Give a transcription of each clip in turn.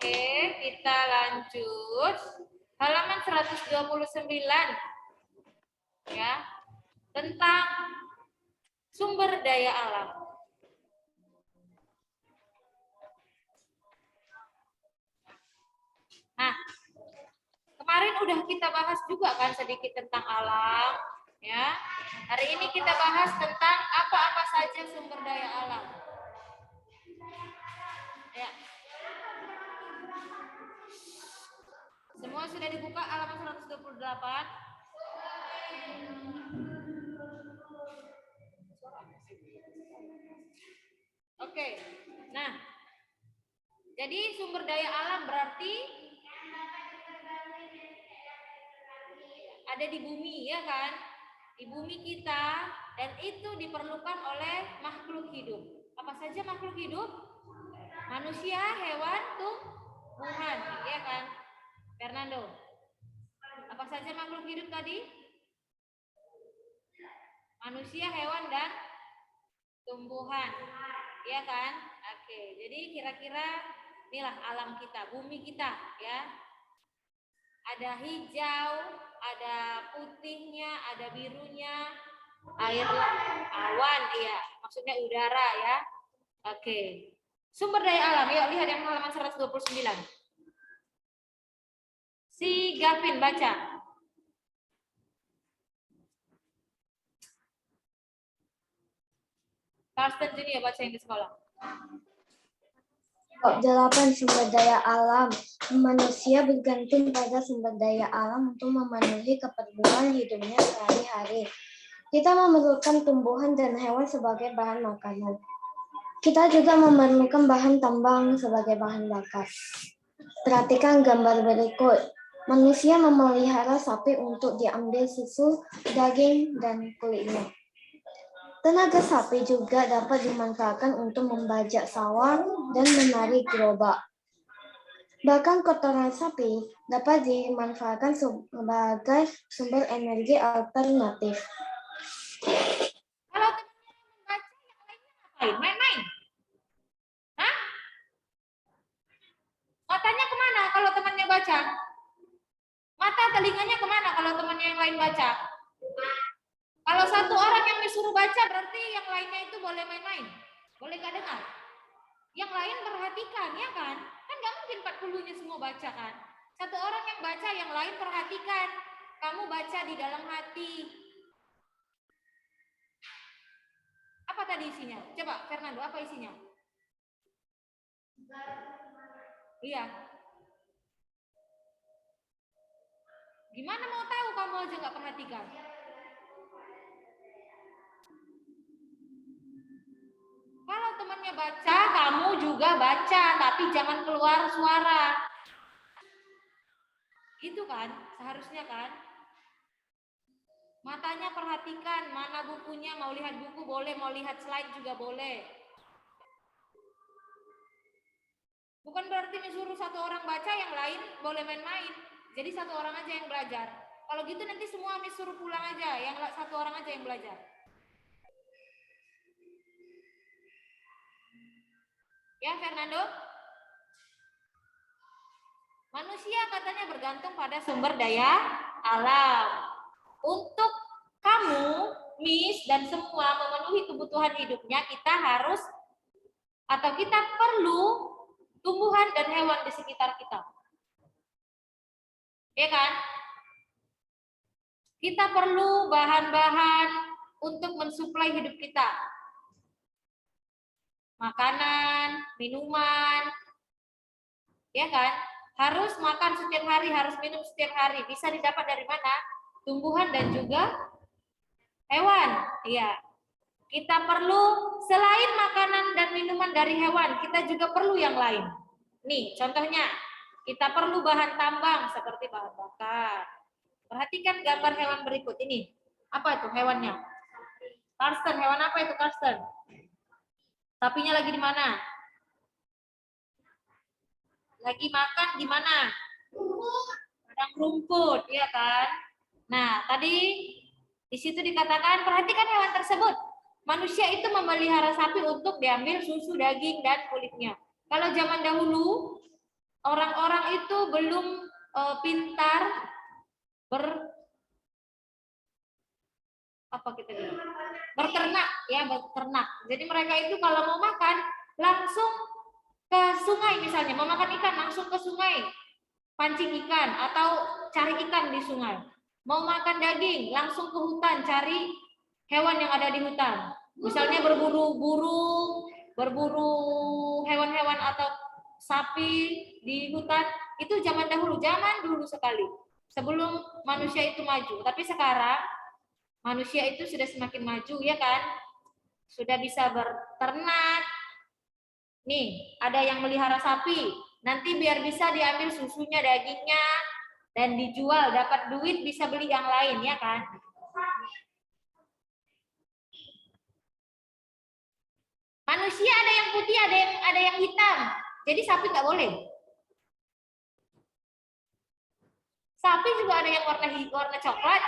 Oke, kita lanjut. Halaman 129 ya. Tentang sumber daya alam. Nah, kemarin udah kita bahas juga kan sedikit tentang alam, ya. Hari ini kita bahas tentang apa-apa saja sumber daya alam. Ya. Semua sudah dibuka halaman 128. Oke. Nah, jadi sumber daya alam berarti ada di bumi, ya kan? Di bumi kita, dan itu diperlukan oleh makhluk hidup. Apa saja makhluk hidup? Manusia, hewan, tumbuhan, ya kan? Fernando, apa saja makhluk hidup tadi? Manusia, hewan, dan tumbuhan, ya kan? Oke, jadi kira-kira inilah alam kita, bumi kita, ya. Ada hijau, ada putihnya, ada birunya, air, awan, iya, maksudnya udara, ya. Oke. Sumber daya alam, yuk lihat yang halaman 129. Si Gavin baca. Karsten Junior baca yang di sekolah. 8. Sumber daya alam. Manusia bergantung pada sumber daya alam untuk memenuhi keperluan hidupnya sehari-hari. Kita memerlukan tumbuhan dan hewan sebagai bahan makanan. Kita juga memerlukan bahan tambang sebagai bahan bakar. Perhatikan gambar berikut. Manusia memelihara sapi untuk diambil susu, daging, dan kulitnya. Tenaga sapi juga dapat dimanfaatkan untuk membajak sawah dan menarik gerobak. Bahkan kotoran sapi dapat dimanfaatkan sebagai sumber energi alternatif. Kalau teman-teman baca yang lainnya ngapain? Main-main? Hah? Matanya kemana kalau temannya baca? Mata telinganya kemana kalau temannya yang lain baca? Kalau satu orang yang disuruh baca berarti yang lainnya itu boleh main-main. Boleh nggak dengar? Yang lain perhatikan, ya kan? Kan nggak mungkin 40-nya semua baca kan? Satu orang yang baca, yang lain perhatikan. Kamu baca di dalam hati. Apa tadi isinya? Coba Fernando, apa isinya? Iya. Gimana mau tahu kamu aja nggak perhatikan? Kalau temannya baca, kamu juga baca, tapi jangan keluar suara. Gitu kan, seharusnya kan? Matanya perhatikan, mana bukunya, mau lihat buku boleh, mau lihat slide juga boleh. Bukan berarti disuruh satu orang baca, yang lain boleh main-main. Jadi satu orang aja yang belajar. Kalau gitu nanti semua disuruh pulang aja, yang satu orang aja yang belajar. Ya, Fernando? Manusia katanya bergantung pada sumber daya alam. Untuk kamu, Miss, dan semua memenuhi kebutuhan hidupnya, kita harus atau kita perlu tumbuhan dan hewan di sekitar kita. Ya kan? Kita perlu bahan-bahan untuk mensuplai hidup kita. Makanan, minuman, ya kan? Harus makan setiap hari, harus minum setiap hari. Bisa didapat dari mana? Tumbuhan dan juga hewan. Iya. Kita perlu selain makanan dan minuman dari hewan, kita juga perlu yang lain. Nih, contohnya, kita perlu bahan tambang seperti bahan bakar. Perhatikan gambar hewan berikut ini. Apa itu hewannya? Karsten, hewan apa itu Karsten? Sapinya lagi di mana? Lagi makan di mana? Padang rumput, ya kan? Nah, tadi di situ dikatakan perhatikan hewan tersebut. manusia itu memelihara sapi untuk diambil susu, daging, dan kulitnya. Kalau zaman dahulu, orang-orang itu belum pintar berternak, ya, berternak. Jadi mereka itu kalau mau makan langsung ke sungai, misalnya mau makan ikan langsung ke sungai, pancing ikan atau cari ikan di sungai. Mau makan daging langsung ke hutan cari hewan yang ada di hutan. Misalnya berburu burung, berburu hewan-hewan atau sapi di hutan. Itu zaman dulu sekali. Sebelum manusia itu maju. Tapi sekarang manusia itu sudah semakin maju, ya kan? Sudah bisa berternak. Nih, ada yang melihara sapi. Nanti biar bisa diambil susunya, dagingnya, dan dijual, dapat duit, bisa beli yang lain, ya kan? Manusia ada yang putih, ada yang hitam. Jadi sapi nggak boleh. Sapi juga ada yang warna coklat.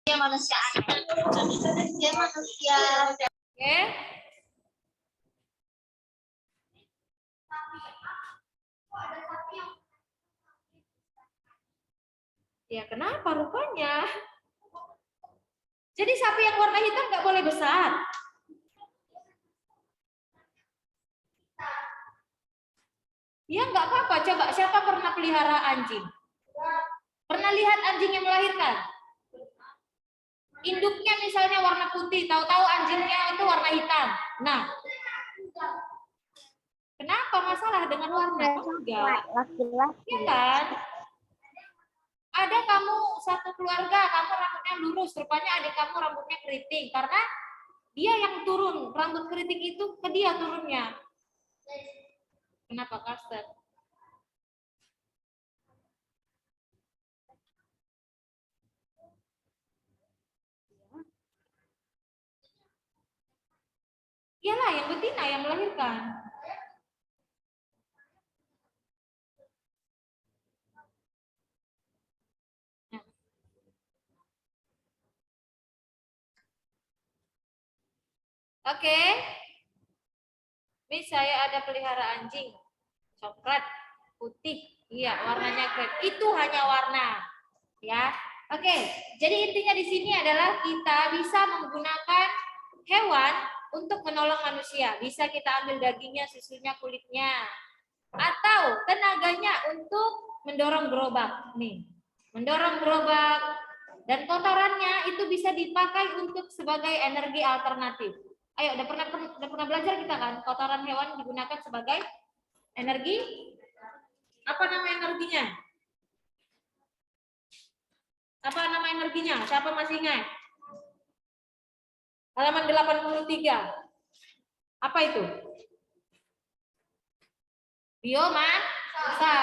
Dia manusia. Dia manusia. Oke. Ya kenapa rupanya? Jadi sapi yang warna hitam nggak boleh besar. Ya nggak apa-apa. Coba siapa pernah pelihara anjing? Pernah lihat anjing yang melahirkan? Induknya misalnya warna putih, tahu-tahu anjingnya itu warna hitam. Nah, kenapa masalah dengan warna? Enggak. Laki-laki. Ya kan? Ada kamu satu keluarga, kamu rambutnya lurus, rupanya adik kamu rambutnya keriting. Karena dia yang turun, rambut keriting itu ke dia turunnya. Kenapa, Karsten? Iyalah, yang betina yang melahirkan. Oke. Ini saya ada pelihara anjing. Coklat, putih. Iya, warnanya keren. Itu hanya warna. Ya. Oke. Jadi intinya di sini adalah kita bisa menggunakan hewan untuk menolong manusia. Bisa kita ambil dagingnya, susunya, kulitnya. Atau tenaganya untuk mendorong gerobak. Nih. Mendorong gerobak. Dan kotorannya itu bisa dipakai untuk sebagai energi alternatif. Ayo, udah pernah belajar kita kan? Kotoran hewan digunakan sebagai energi. Apa nama energinya? Apa nama energinya? Siapa masih ingat? Halaman 83. Apa itu? Biomasa.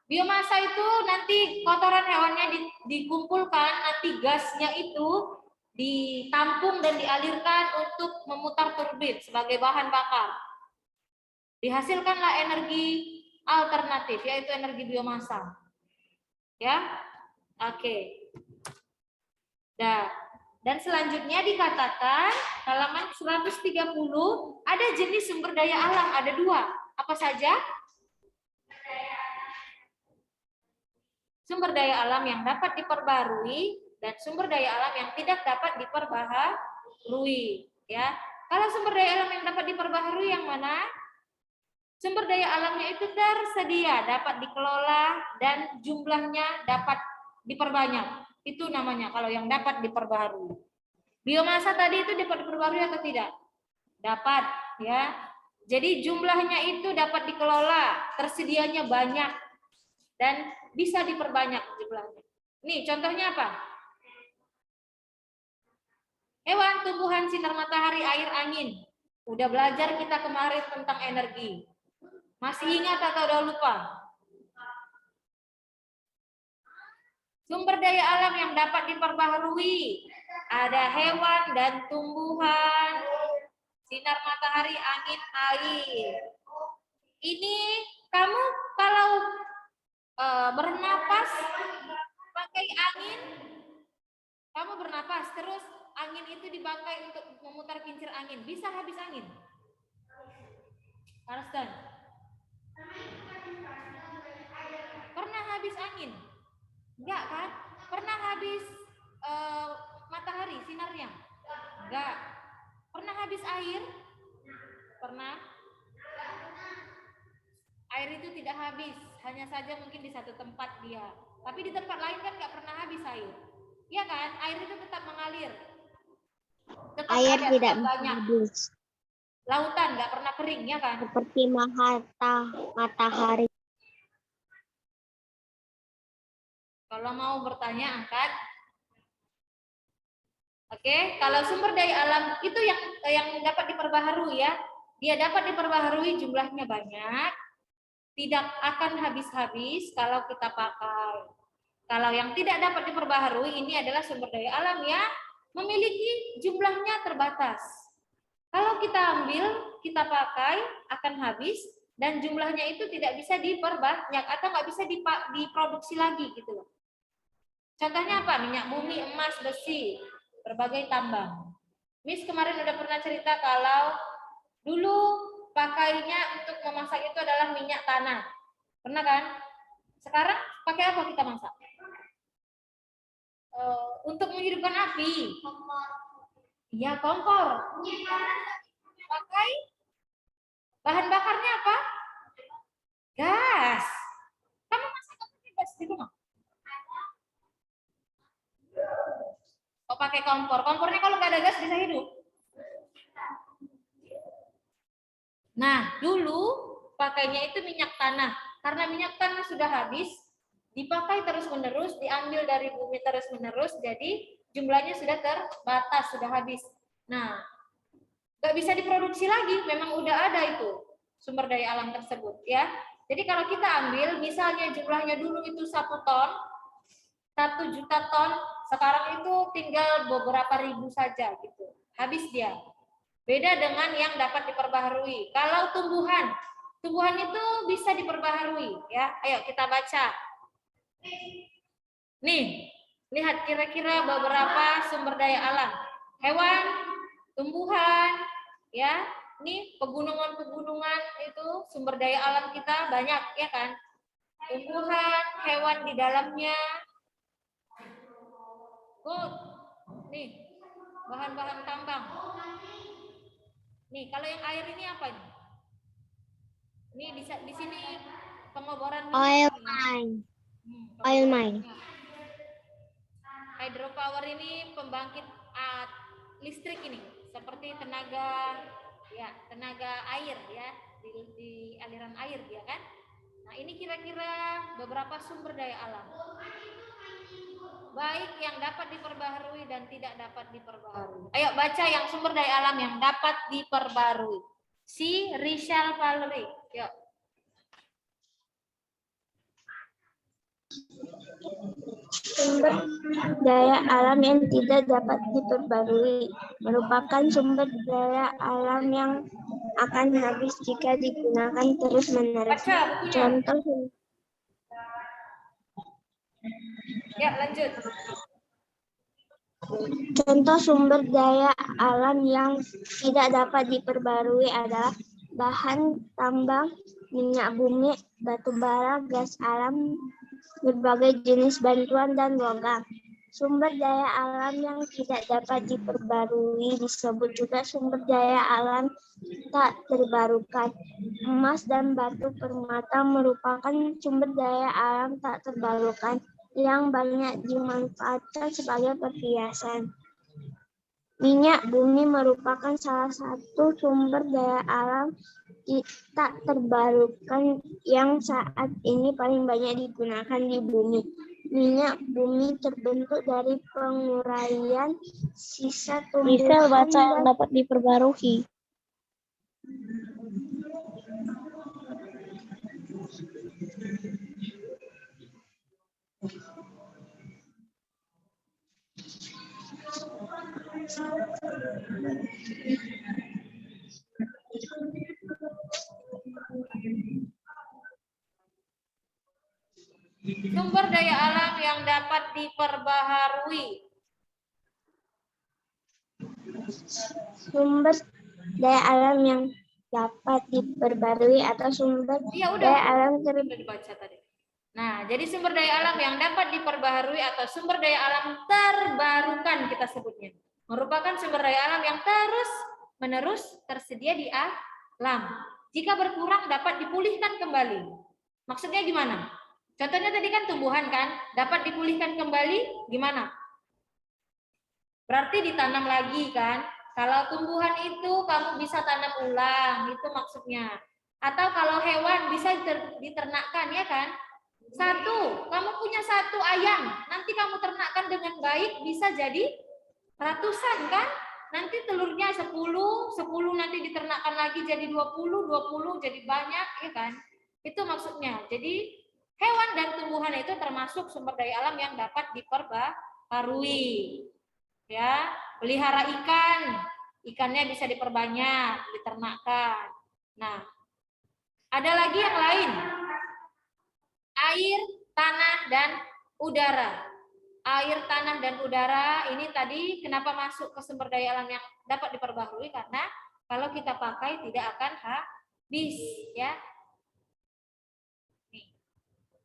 Biomasa itu nanti kotoran hewannya dikumpulkan, nanti gasnya itu ditampung dan dialirkan untuk memutar turbin sebagai bahan bakar. Dihasilkanlah energi alternatif, yaitu energi biomasa. Ya, oke. Dan selanjutnya dikatakan halaman 130 ada jenis sumber daya alam, ada dua. Apa saja? Sumber daya alam yang dapat diperbarui dan sumber daya alam yang tidak dapat diperbaharui. Ya, kalau sumber daya alam yang dapat diperbaharui yang mana? Sumber daya alamnya itu tersedia, dapat dikelola dan jumlahnya dapat diperbanyak. Itu namanya kalau yang dapat diperbaharui. Biomasa tadi itu dapat diperbaharui atau tidak? Dapat, ya. Jadi jumlahnya itu dapat dikelola, tersedianya banyak dan bisa diperbanyak jumlahnya. Nih, contohnya apa? Hewan, tumbuhan, sinar matahari, air, angin. Udah belajar kita kemarin tentang energi. Masih ingat atau udah lupa? Sumber daya alam yang dapat diperbaharui. Ada hewan dan tumbuhan, sinar matahari, angin, air. Ini kamu kalau bernapas pakai angin, kamu bernapas terus angin itu dipakai untuk memutar kincir angin, bisa habis angin? Karsten. Pernah habis angin? Enggak kan? Pernah habis matahari sinarnya? Enggak. Pernah habis air? Pernah? Air itu tidak habis, hanya saja mungkin di satu tempat dia. Tapi di tempat lain kan nggak pernah habis air. Iya kan? Air itu tetap mengalir. Tetap Air ada, tidak tetap banyak. habis. Lautan nggak pernah kering, ya kan? Seperti matahari. Kalau mau bertanya, angkat. Oke, kalau sumber daya alam itu yang dapat diperbaharui ya. Dia dapat diperbaharui, jumlahnya banyak. Tidak akan habis-habis kalau kita pakai. Kalau yang tidak dapat diperbaharui ini adalah sumber daya alam yang memiliki jumlahnya terbatas. Kalau kita ambil, kita pakai akan habis dan jumlahnya itu tidak bisa diperbanyak atau nggak bisa diproduksi lagi gitu loh. Contohnya apa? Minyak bumi, emas, besi, berbagai tambang. Miss kemarin udah pernah cerita kalau dulu pakainya untuk memasak itu adalah minyak tanah. Pernah kan? Sekarang pakai apa kita masak? Untuk menghidupkan api. Iya, kompor. Pakai bahan bakarnya apa? Gas. Kamu masak pakai gas di rumah? Oh, pakai kompor. Kompornya kalau nggak ada gas bisa hidup? Nah, dulu pakainya itu minyak tanah. Karena minyak tanah sudah habis, dipakai terus-menerus, diambil dari bumi terus-menerus, jadi jumlahnya sudah terbatas, sudah habis. Nah, nggak bisa diproduksi lagi, memang udah ada itu sumber daya alam tersebut ya. Jadi kalau kita ambil, misalnya jumlahnya dulu itu 1 ton, 1 juta ton, sekarang itu tinggal beberapa ribu saja gitu, habis dia. Beda dengan yang dapat diperbaharui. Kalau tumbuhan itu bisa diperbaharui ya. Ayo kita baca. Nih, lihat kira-kira beberapa sumber daya alam. Hewan, tumbuhan, ya. Nih pegunungan-pegunungan itu sumber daya alam kita banyak ya kan. Tumbuhan, hewan di dalamnya. Nih, bahan-bahan tambang. Nih, kalau yang air ini apa nih? Nih di sini pengoboran Oil mine. Oil mine. Hydropower ini pembangkit listrik ini, seperti tenaga air ya, di aliran air dia kan. Nah, ini kira-kira beberapa sumber daya alam. Baik yang dapat diperbaharui dan tidak dapat diperbaharui. Ayo baca yang sumber daya alam yang dapat diperbaharui. Si Richard Valery. Yuk. Sumber daya alam yang tidak dapat diperbarui merupakan sumber daya alam yang akan habis jika digunakan terus-menerus. Contoh. Ya, lanjut. Contoh sumber daya alam yang tidak dapat diperbarui adalah bahan tambang, minyak bumi, batu bara, gas alam, berbagai jenis bantuan dan logam. Sumber daya alam yang tidak dapat diperbarui disebut juga sumber daya alam tak terbarukan. Emas dan batu permata merupakan sumber daya alam tak terbarukan yang banyak dimanfaatkan sebagai perhiasan. Minyak bumi merupakan salah satu sumber daya alam tak terbarukan yang saat ini paling banyak digunakan di bumi. Minyak bumi terbentuk dari penguraian sisa tumbuhan. Bisa baca yang dapat diperbarui. Sumber daya alam yang dapat diperbaharui. Sumber daya alam yang dapat diperbarui atau sumber Iya, udah. daya alam Udah dibaca tadi. Nah, jadi sumber daya alam yang dapat diperbaharui atau sumber daya alam terbarukan kita sebutnya. Merupakan sumber daya alam yang terus-menerus tersedia di alam. Jika berkurang dapat dipulihkan kembali. Maksudnya gimana? Contohnya tadi kan tumbuhan kan, dapat dipulihkan kembali gimana? Berarti ditanam lagi kan? Kalau tumbuhan itu kamu bisa tanam ulang, itu maksudnya. Atau kalau hewan bisa diternakkan ya kan? Satu, kamu punya satu ayam, nanti kamu ternakkan dengan baik bisa jadi ratusan kan? Nanti telurnya 10 nanti diternakkan lagi jadi 20 jadi banyak ya kan? Itu maksudnya. Jadi hewan dan tumbuhan itu termasuk sumber daya alam yang dapat diperbaharui. Ya, pelihara ikan, ikannya bisa diperbanyak, diternakkan. Nah, ada lagi yang lain. Air, tanah, dan udara. Air, tanah, dan udara ini tadi kenapa masuk ke sumber daya alam yang dapat diperbaharui? Karena kalau kita pakai tidak akan habis, ya.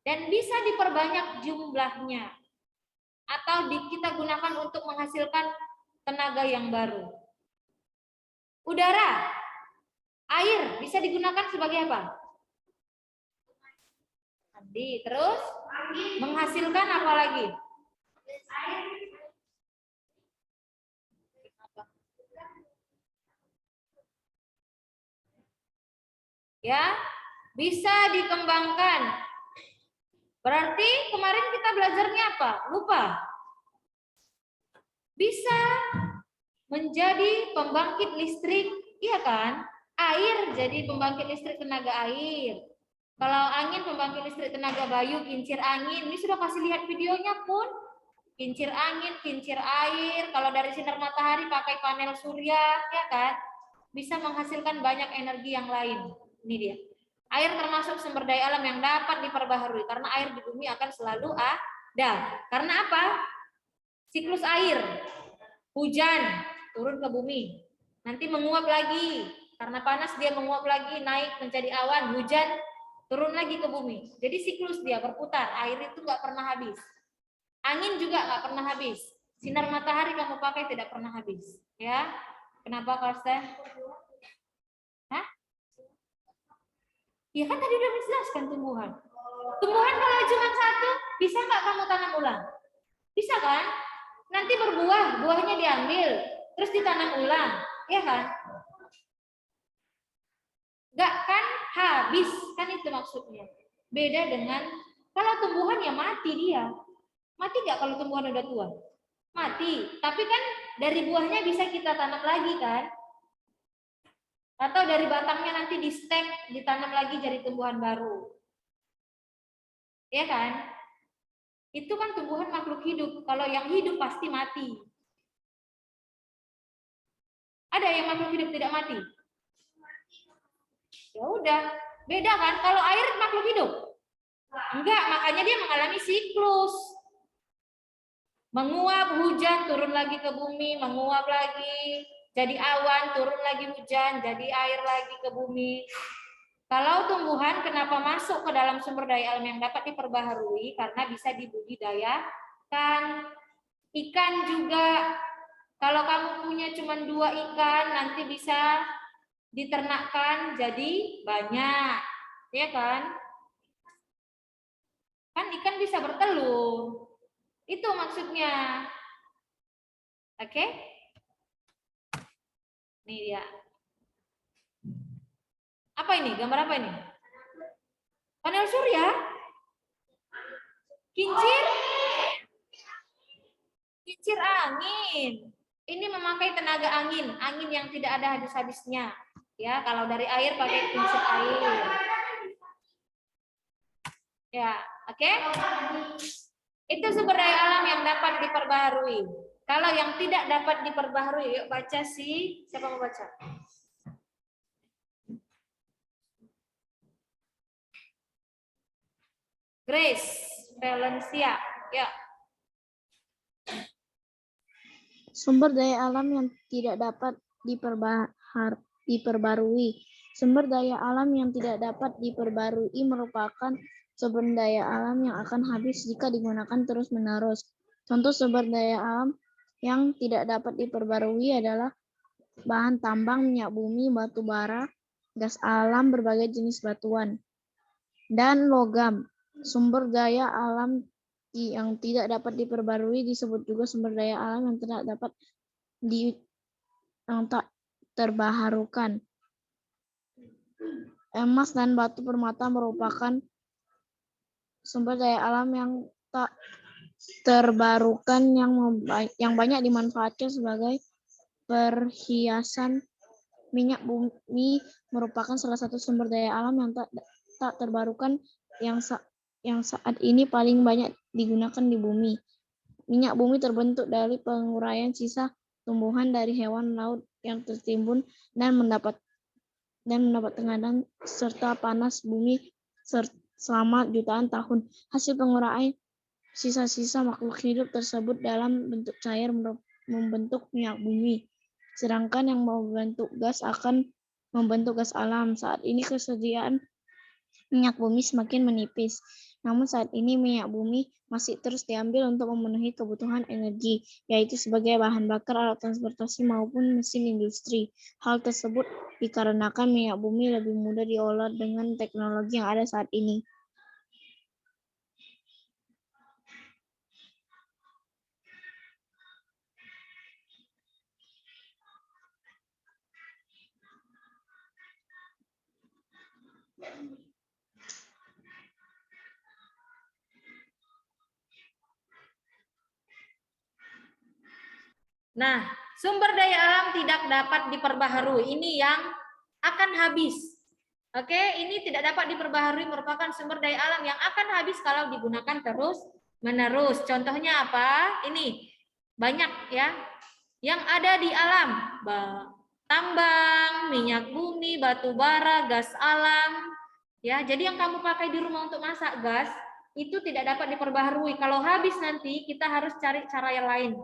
Dan bisa diperbanyak jumlahnya. Atau kita gunakan untuk menghasilkan tenaga yang baru. Udara, air bisa digunakan sebagai apa? Mandi. Terus menghasilkan apa lagi? Ya, bisa dikembangkan. Berarti kemarin kita belajarnya apa? Lupa. Bisa menjadi pembangkit listrik, iya kan? Air jadi pembangkit listrik tenaga air. Kalau angin pembangkit listrik tenaga bayu, kincir angin. Ini sudah kasih lihat videonya pun. Kincir angin, kincir air. Kalau dari sinar matahari pakai panel surya, ya kan? Bisa menghasilkan banyak energi yang lain. Ini dia. Air termasuk sumber daya alam yang dapat diperbaharui karena air di bumi akan selalu ada. Karena apa? Siklus air. Hujan turun ke bumi. Nanti menguap lagi. Karena panas dia menguap lagi, naik menjadi awan, hujan turun lagi ke bumi. Jadi siklus dia berputar. Air itu nggak pernah habis. Angin juga nggak pernah habis. Sinar matahari kamu pakai tidak pernah habis. Ya, kenapa Karsten? Hah? Ya kan tadi udah menjelaskan tumbuhan. Tumbuhan kalau cuma satu, bisa nggak kamu tanam ulang? Bisa kan? Nanti berbuah, buahnya diambil, terus ditanam ulang, ya kan? Nggak kan habis, kan itu maksudnya. Beda dengan kalau tumbuhan ya mati dia. Mati nggak kalau tumbuhan udah tua? Mati. Tapi kan dari buahnya bisa kita tanam lagi kan? Atau dari batangnya nanti di stek, ditanam lagi jadi tumbuhan baru. Ya kan? Itu kan tumbuhan makhluk hidup. Kalau yang hidup pasti mati. Ada yang makhluk hidup tidak mati? Ya udah, beda kan? Kalau air makhluk hidup? Enggak, makanya dia mengalami siklus. Menguap hujan, turun lagi ke bumi, menguap lagi, jadi awan, turun lagi hujan, jadi air lagi ke bumi. Kalau tumbuhan kenapa masuk ke dalam sumber daya alam yang dapat diperbaharui? Karena bisa dibudidayakan. Ikan juga, kalau kamu punya cuma 2 ikan, nanti bisa diternakkan jadi banyak, ya kan? Kan ikan bisa bertelur. Itu maksudnya. Oke? Nih dia. Apa ini? Gambar apa ini? Panel surya? Kincir? Kincir angin. Ini memakai tenaga angin, angin yang tidak ada habis-habisnya. Ya, kalau dari air pakai kincir air. Ya, oke? Itu sumber daya alam yang dapat diperbaharui. Kalau yang tidak dapat diperbaharui, yuk baca sih. Siapa mau baca? Grace Valencia. Ya. Sumber daya alam yang tidak dapat diperbarui. Sumber daya alam yang tidak dapat diperbarui merupakan sumber daya alam yang akan habis jika digunakan terus-menerus. Contoh sumber daya alam yang tidak dapat diperbarui adalah bahan tambang, minyak bumi, batu bara, gas alam, berbagai jenis batuan, dan logam. Sumber daya alam yang tidak dapat diperbarui disebut juga sumber daya alam yang tidak dapat yang tak terbaharukan. Emas dan batu permata merupakan sumber daya alam yang tak terbarukan yang banyak dimanfaatkan sebagai perhiasan. Minyak bumi merupakan salah satu sumber daya alam yang tak terbarukan yang saat ini paling banyak digunakan di bumi. Minyak bumi terbentuk dari penguraian sisa tumbuhan dari hewan laut yang tertimbun dan mendapat tekanan serta panas bumi selama jutaan tahun. Hasil penguraian sisa-sisa makhluk hidup tersebut dalam bentuk cair membentuk minyak bumi. Sedangkan yang membentuk gas akan membentuk gas alam. Saat ini kesediaan minyak bumi semakin menipis. Namun saat ini minyak bumi masih terus diambil untuk memenuhi kebutuhan energi, yaitu sebagai bahan bakar alat transportasi maupun mesin industri. Hal tersebut dikarenakan minyak bumi lebih mudah diolah dengan teknologi yang ada saat ini. Nah, sumber daya alam tidak dapat diperbaharui. Ini yang akan habis. Oke, ini tidak dapat diperbaharui merupakan sumber daya alam yang akan habis kalau digunakan terus-menerus. Contohnya apa? Ini banyak ya yang ada di alam. Tambang, minyak bumi, batu bara, gas alam. Ya, jadi yang kamu pakai di rumah untuk masak gas itu tidak dapat diperbaharui. Kalau habis nanti kita harus cari cara yang lain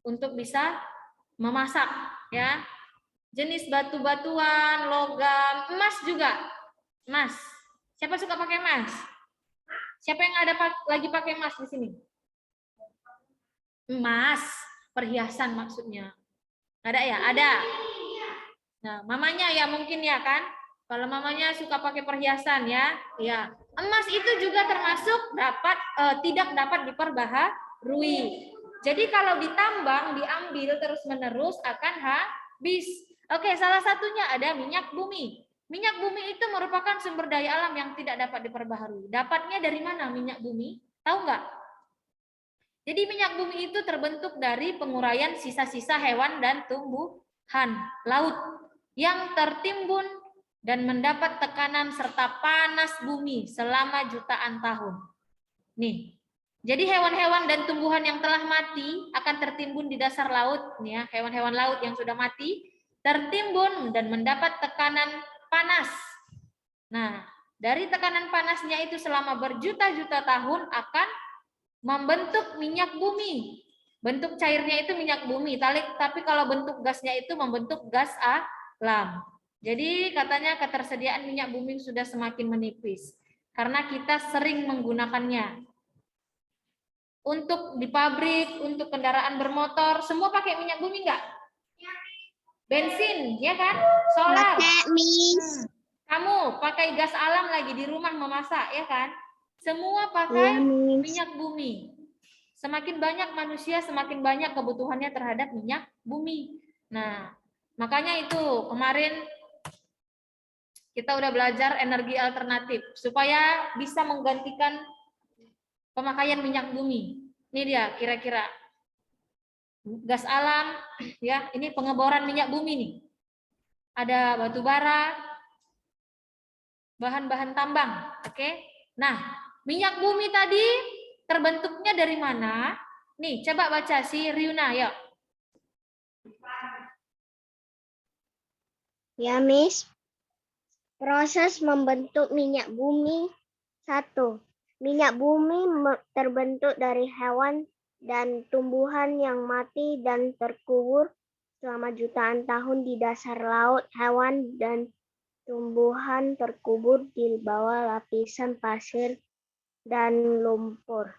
untuk bisa memasak ya. Jenis batu-batuan, logam, emas juga. Emas. Siapa suka pakai emas? Siapa yang ada lagi pakai emas di sini? Emas, perhiasan maksudnya. Ada ya? Ada. Nah, mamanya ya mungkin ya kan? Kalau mamanya suka pakai perhiasan ya, ya. Emas itu juga termasuk tidak dapat diperbaharui. Jadi kalau ditambang, diambil terus-menerus akan habis. Oke, salah satunya ada minyak bumi. Minyak bumi itu merupakan sumber daya alam yang tidak dapat diperbaharui. Dapatnya dari mana minyak bumi? Tahu nggak? Jadi minyak bumi itu terbentuk dari penguraian sisa-sisa hewan dan tumbuhan laut yang tertimbun dan mendapat tekanan serta panas bumi selama jutaan tahun. Nih, jadi hewan-hewan dan tumbuhan yang telah mati akan tertimbun di dasar laut, nih ya, hewan-hewan laut yang sudah mati tertimbun dan mendapat tekanan panas. Nah, dari tekanan panasnya itu selama berjuta-juta tahun akan membentuk minyak bumi. Bentuk cairnya itu minyak bumi, tapi kalau bentuk gasnya itu membentuk gas alam. Jadi katanya ketersediaan minyak bumi sudah semakin menipis karena kita sering menggunakannya. Untuk di pabrik, untuk kendaraan bermotor, semua pakai minyak bumi enggak? Bensin, ya kan? Solar. Kamu pakai gas alam lagi di rumah memasak, ya kan? Semua pakai minyak bumi. Semakin banyak manusia, semakin banyak kebutuhannya terhadap minyak bumi. Nah, makanya itu kemarin kita udah belajar energi alternatif supaya bisa menggantikan pemakaian minyak bumi. Ini dia kira-kira gas alam ya, ini pengeboran minyak bumi nih. Ada batu bara, bahan-bahan tambang, oke? Nah, minyak bumi tadi terbentuknya dari mana? Nih, coba baca si Riuna, yuk. Ya, Miss. Proses membentuk minyak bumi. 1. Minyak bumi terbentuk dari hewan dan tumbuhan yang mati dan terkubur selama jutaan tahun di dasar laut, hewan dan tumbuhan terkubur di bawah lapisan pasir dan lumpur.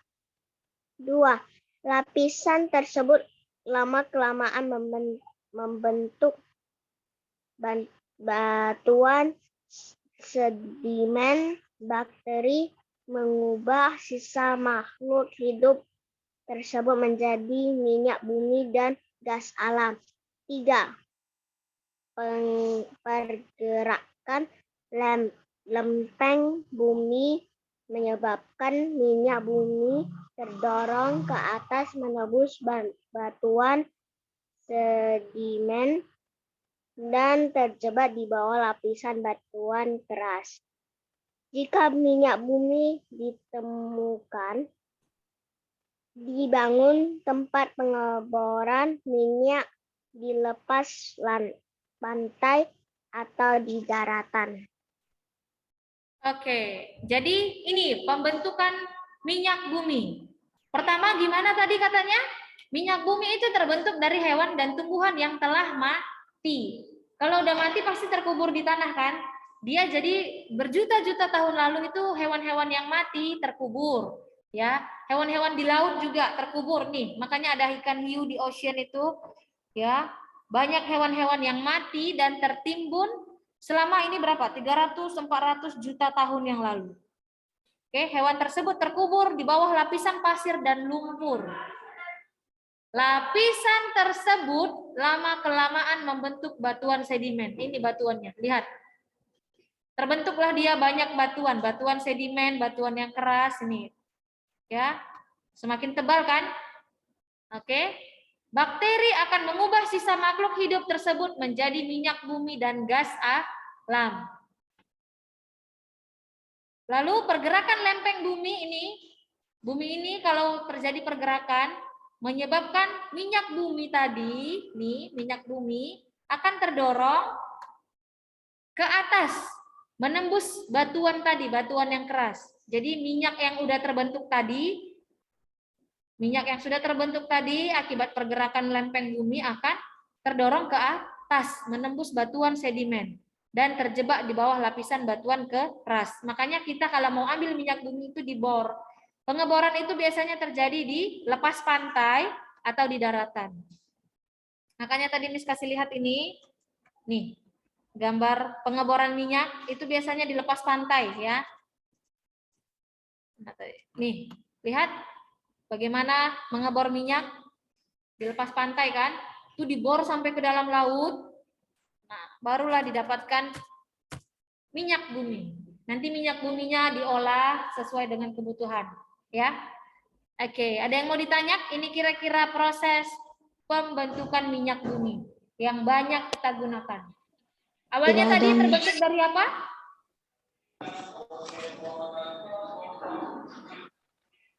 2. Lapisan tersebut lama-kelamaan membentuk batuan, sedimen, bakteri, mengubah sisa makhluk hidup tersebut menjadi minyak bumi dan gas alam. 3. Pergerakan lempeng bumi menyebabkan minyak bumi terdorong ke atas menembus batuan, sedimen, dan terjebak di bawah lapisan batuan keras. Jika minyak bumi ditemukan, dibangun tempat pengeboran minyak di lepas pantai atau di daratan. Oke, jadi ini pembentukan minyak bumi. Pertama gimana tadi katanya? Minyak bumi itu terbentuk dari hewan dan tumbuhan yang telah mati. Kalau udah mati pasti terkubur di tanah kan? Dia jadi berjuta-juta tahun lalu itu hewan-hewan yang mati terkubur. Ya, hewan-hewan di laut juga terkubur nih. Makanya ada ikan hiu di ocean itu. Ya, banyak hewan-hewan yang mati dan tertimbun selama ini berapa? 300-400 juta tahun yang lalu. Oke, hewan tersebut terkubur di bawah lapisan pasir dan lumpur. Lapisan tersebut lama-kelamaan membentuk batuan sedimen. Ini batuannya, lihat. Terbentuklah dia banyak batuan, batuan sedimen, batuan yang keras ini. Ya. Semakin tebal kan? Oke. Bakteri akan mengubah sisa makhluk hidup tersebut menjadi minyak bumi dan gas alam. Lalu pergerakan lempeng bumi ini kalau terjadi pergerakan menyebabkan minyak bumi tadi, nih minyak bumi akan terdorong ke atas, menembus batuan tadi, batuan yang keras. Jadi minyak yang sudah terbentuk tadi akibat pergerakan lempeng bumi akan terdorong ke atas, menembus batuan sedimen dan terjebak di bawah lapisan batuan keras. Makanya kita kalau mau ambil minyak bumi itu dibor. Pengeboran itu biasanya terjadi di lepas pantai atau di daratan. Makanya tadi Miss kasih lihat ini, nih gambar pengeboran minyak itu biasanya di lepas pantai ya. Nih lihat bagaimana mengebor minyak di lepas pantai kan? Itu dibor sampai ke dalam laut. Nah, barulah didapatkan minyak bumi. Nanti minyak buminya diolah sesuai dengan kebutuhan, ya. Oke, ada yang mau ditanya? Ini kira-kira proses pembentukan minyak bumi yang banyak kita gunakan. Awalnya tadi terbentuk dari apa?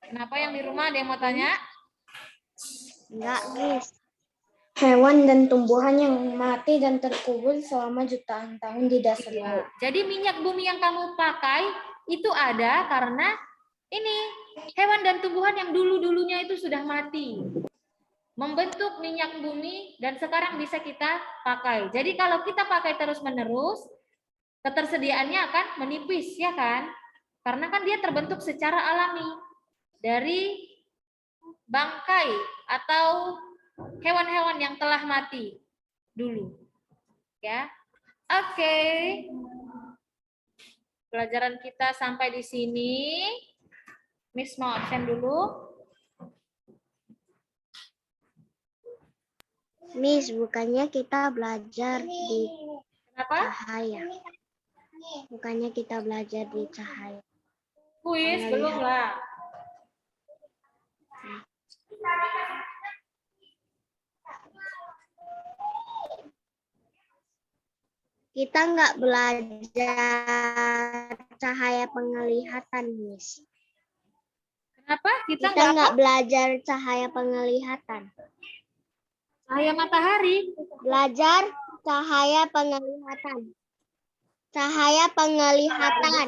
Kenapa yang di rumah ada yang mau tanya? Enggak, Miss. Hewan dan tumbuhan yang mati dan terkubur selama jutaan tahun di dasar laut. Jadi minyak bumi yang kamu pakai itu ada karena ini hewan dan tumbuhan yang dulu-dulunya itu sudah mati. Membentuk minyak bumi dan sekarang bisa kita pakai. Jadi kalau kita pakai terus-menerus, ketersediaannya akan menipis, ya kan? Karena kan dia terbentuk secara alami dari bangkai atau hewan-hewan yang telah mati dulu. Ya. Oke. Pelajaran kita sampai di sini. Miss mau absen dulu. Miss, bukannya kita belajar di Kenapa? cahaya. Bukannya kita belajar di cahaya. Kuis belum lah. Kita nggak belajar cahaya penglihatan, Miss. Kenapa? Kita Kita nggak apa? belajar cahaya penglihatan. Cahaya matahari. Belajar cahaya penglihatan. Cahaya penglihatan.